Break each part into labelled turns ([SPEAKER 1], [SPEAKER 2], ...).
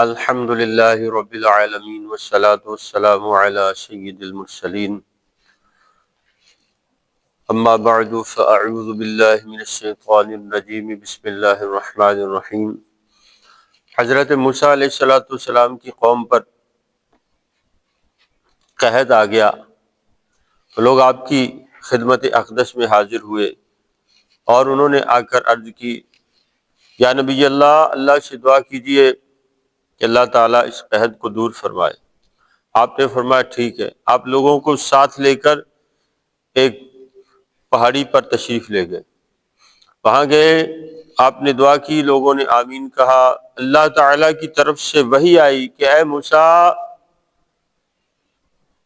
[SPEAKER 1] الحمد للہ رب العالمین والصلاة والسلام علی سید المرسلین اما بعد فاعوذ باللہ من الشیطان الرجیم بسم اللہ الرحمن الرحیم۔ حضرت موسیٰ علیہ السلام کی قوم پر قحط آ گیا، لوگ آپ کی خدمت اقدس میں حاضر ہوئے اور انہوں نے آ کر عرض کی، یا نبی اللہ سے دعا کیجئے کہ اللہ تعالیٰ اس قحط کو دور فرمائے۔ آپ نے فرمایا ٹھیک ہے۔ آپ لوگوں کو ساتھ لے کر ایک پہاڑی پر تشریف لے گئے، وہاں گئے، آپ نے دعا کی، لوگوں نے آمین کہا۔ اللہ تعالیٰ کی طرف سے وحی آئی کہ اے موسیٰ،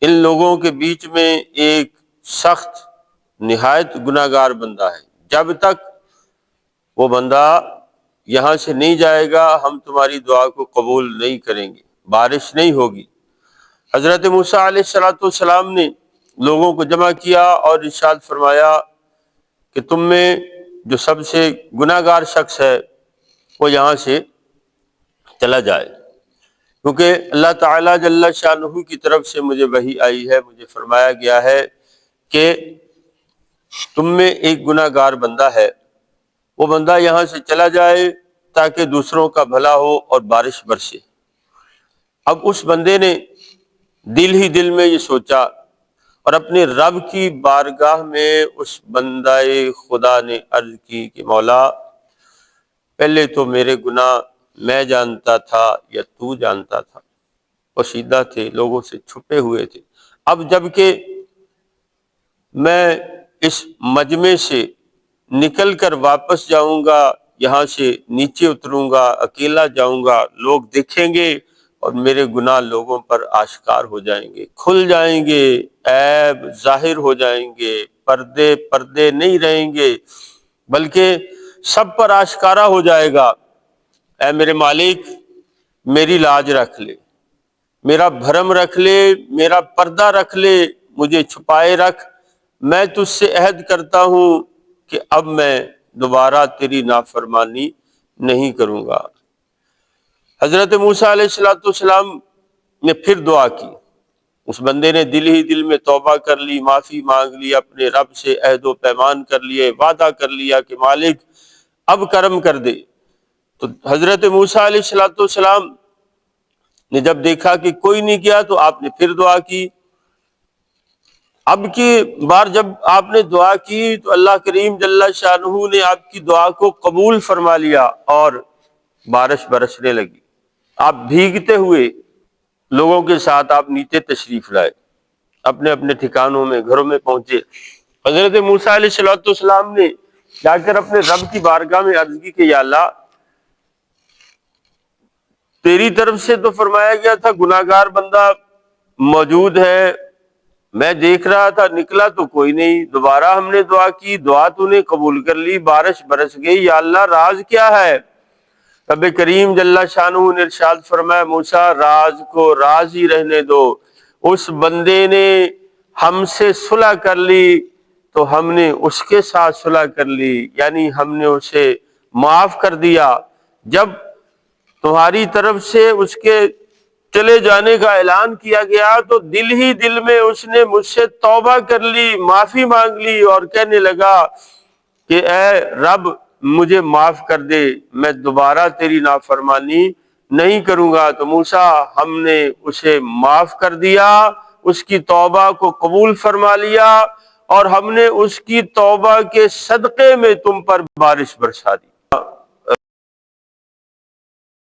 [SPEAKER 1] ان لوگوں کے بیچ میں ایک سخت نہایت گناہگار بندہ ہے، جب تک وہ بندہ یہاں سے نہیں جائے گا ہم تمہاری دعا کو قبول نہیں کریں گے، بارش نہیں ہوگی۔ حضرت موسیٰ علیہ السلام نے لوگوں کو جمع کیا اور ارشاد فرمایا کہ تم میں جو سب سے گناہگار شخص ہے وہ یہاں سے چلا جائے، کیونکہ اللہ تعالیٰ جل شانہ کی طرف سے مجھے وحی آئی ہے، مجھے فرمایا گیا ہے کہ تم میں ایک گناہگار بندہ ہے، وہ بندہ یہاں سے چلا جائے تاکہ دوسروں کا بھلا ہو اور بارش برسے۔ اب اس بندے نے دل ہی دل میں یہ سوچا اور اپنے رب کی بارگاہ میں اس بندہ خدا نے عرض کی کہ مولا، پہلے تو میرے گناہ میں جانتا تھا یا تو جانتا تھا، پوشیدہ تھے، لوگوں سے چھپے ہوئے تھے، اب جب کہ میں اس مجمع سے نکل کر واپس جاؤں گا، یہاں سے نیچے اتروں گا، اکیلا جاؤں گا، لوگ دیکھیں گے اور میرے گناہ لوگوں پر آشکار ہو جائیں گے، کھل جائیں گے، عیب ظاہر ہو جائیں گے، پردے نہیں رہیں گے، بلکہ سب پر آشکارا ہو جائے گا۔ اے میرے مالک، میری لاج رکھ لے، میرا بھرم رکھ لے، میرا پردہ رکھ لے، مجھے چھپائے رکھ، میں تجھ سے عہد کرتا ہوں کہ اب میں دوبارہ تیری نافرمانی نہیں کروں گا۔ حضرت موسیٰ علیہ السلام نے پھر دعا کی، اس بندے نے دل ہی دل میں توبہ کر لی، معافی مانگ لی، اپنے رب سے عہد و پیمان کر لیے، وعدہ کر لیا کہ مالک اب کرم کر دے۔ تو حضرت موسیٰ علیہ السلام نے جب دیکھا کہ کوئی نہیں کیا تو آپ نے پھر دعا کی۔ اب کی بار جب آپ نے دعا کی تو اللہ کریم جل شانہ نے آپ کی دعا کو قبول فرما لیا اور بارش برسنے لگی۔ آپ بھیگتے ہوئے لوگوں کے ساتھ آپ نیچے تشریف لائے، اپنے اپنے ٹھکانوں میں، گھروں میں پہنچے۔ حضرت موسیٰ علیہ السلام نے جا کر اپنے رب کی بارگاہ میں عرض کی کہ یا اللہ، تیری طرف سے تو فرمایا گیا تھا گناہگار بندہ موجود ہے، میں دیکھ رہا تھا، نکلا تو کوئی نہیں، دوبارہ ہم نے دعا کی، دعا تو نے قبول کر لی، بارش برس گئی، یا اللہ راز کیا ہے؟ رب کریم جل شانہ نے ارشاد فرمایا موسیٰ، راز کو راز ہی رہنے دو، اس بندے نے ہم سے صلح کر لی تو ہم نے اس کے ساتھ صلح کر لی، یعنی ہم نے اسے معاف کر دیا۔ جب تمہاری طرف سے اس کے چلے جانے کا اعلان کیا گیا تو دل ہی دل میں اس نے مجھ سے توبہ کر لی، معافی مانگ لی اور کہنے لگا کہ اے رب مجھے معاف کر دے، میں دوبارہ تیری نافرمانی نہیں کروں گا۔ تو موسیٰ ہم نے اسے معاف کر دیا، اس کی توبہ کو قبول فرما لیا اور ہم نے اس کی توبہ کے صدقے میں تم پر بارش برسا دی۔